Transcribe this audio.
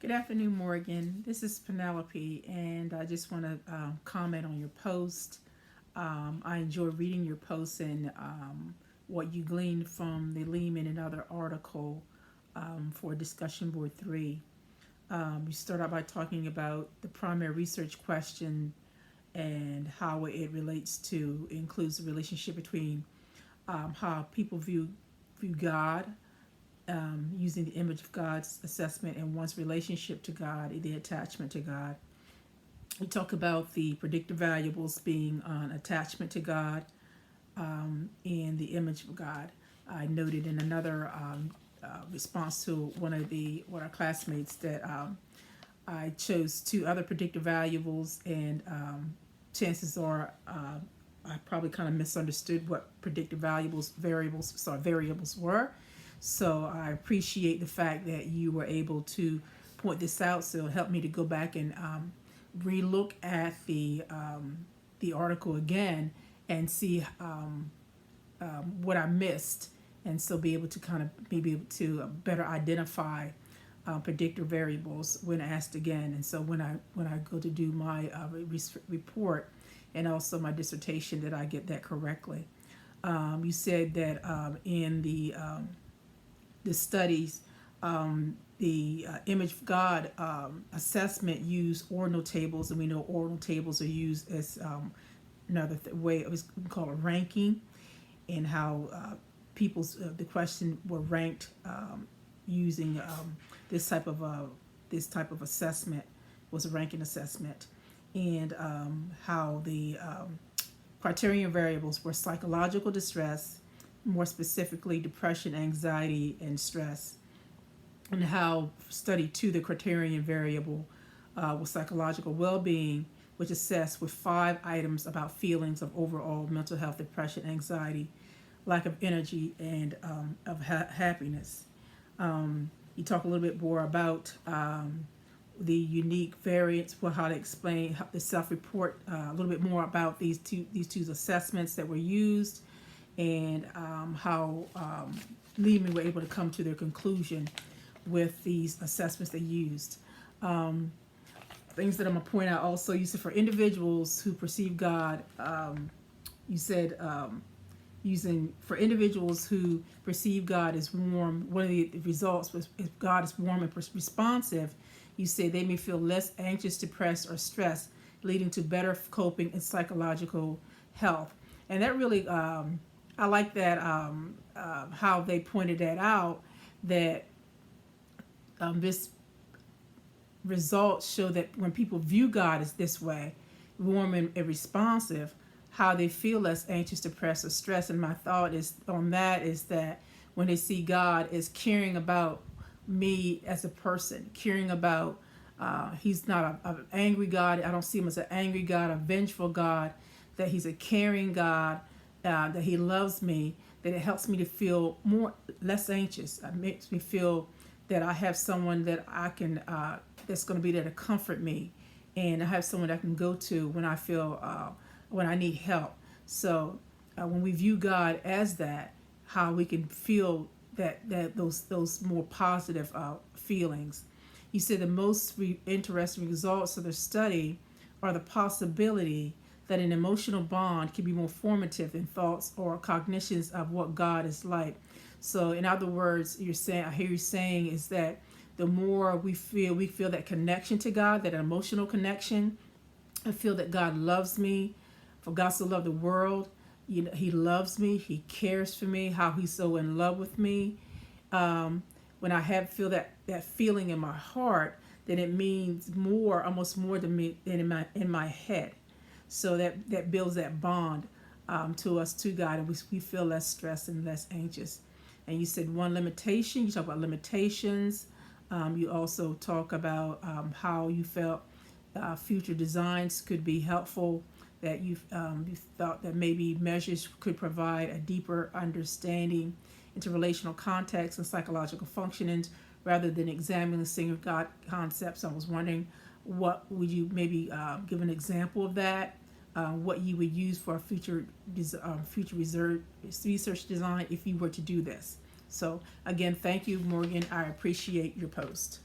Good afternoon, Morgan. This is Penelope, and I just want to comment on your post. I enjoy reading your posts and what you gleaned from the Lehman and other article for Discussion Board 3. You start out by talking about the primary research question and how it relates to, includes the relationship between how people view God, using the image of God's assessment and one's relationship to God, the attachment to God. We talk about the predictive variables being on attachment to God and the image of God. I noted in another response to one of our classmates that I chose two other predictive variables, and chances are I probably kind of misunderstood what predictive variables were. So I appreciate the fact that you were able to point this out. So it helped me to go back and relook at the article again and see what I missed, and so be able to kind of maybe able to better identify predictor variables when asked again. And so when I go to do my report and also my dissertation, that I get that correctly. You said that in the studies, the image of God assessment used ordinal tables, and we know ordinal tables are used as another way of we call it ranking, and how people's the question were ranked using this type of assessment was a ranking assessment, and how the criterion variables were psychological distress, more specifically depression, anxiety, and stress, and how study 2, the criterion variable, was psychological well-being, which assessed with 5 items about feelings of overall mental health, depression, anxiety, lack of energy, and of happiness. You talk a little bit more about the unique variants, well, how to explain how the self-report, a little bit more about these two assessments that were used, and how Lehman were able to come to their conclusion with these assessments they used. Things that I'm going to point out also, you said for individuals who perceive God, you said using for individuals who perceive God as warm, one of the results was if God is warm and responsive, you say they may feel less anxious, depressed, or stressed, leading to better coping and psychological health. And that really, I like that how they pointed that out, that this results show that when people view God as this way, warm and responsive, how they feel less anxious, depressed, or stressed. And my thought is on that is that when they see God as caring about me as a person, caring about, he's not an angry God. I don't see him as an angry God, a vengeful God, that he's a caring God, that he loves me, that it helps me to feel less anxious. It makes me feel that I have someone that I can, that's going to be there to comfort me, and I have someone I can go to when I feel, when I need help. So when we view God as that, how we can feel that those more positive feelings. You said the most interesting results of the study are the possibility that an emotional bond can be more formative than thoughts or cognitions of what God is like. So in other words, I hear you saying is that the more we feel that connection to God, that emotional connection. I feel that God loves me. For God so loved the world, he loves me, he cares for me, how he's so in love with me. When I feel that feeling in my heart, then it means more, almost more to me than in my head. So that builds that bond to us, to God, and we feel less stressed and less anxious. And you said one limitation, you talk about limitations. You also talk about how you felt future designs could be helpful, that you thought that maybe measures could provide a deeper understanding into relational context and psychological functionings rather than examining single God concepts. I was wondering, what would you maybe give an example of that? What you would use for a future research design if you were to do this. So again, thank you, Morgan. I appreciate your post.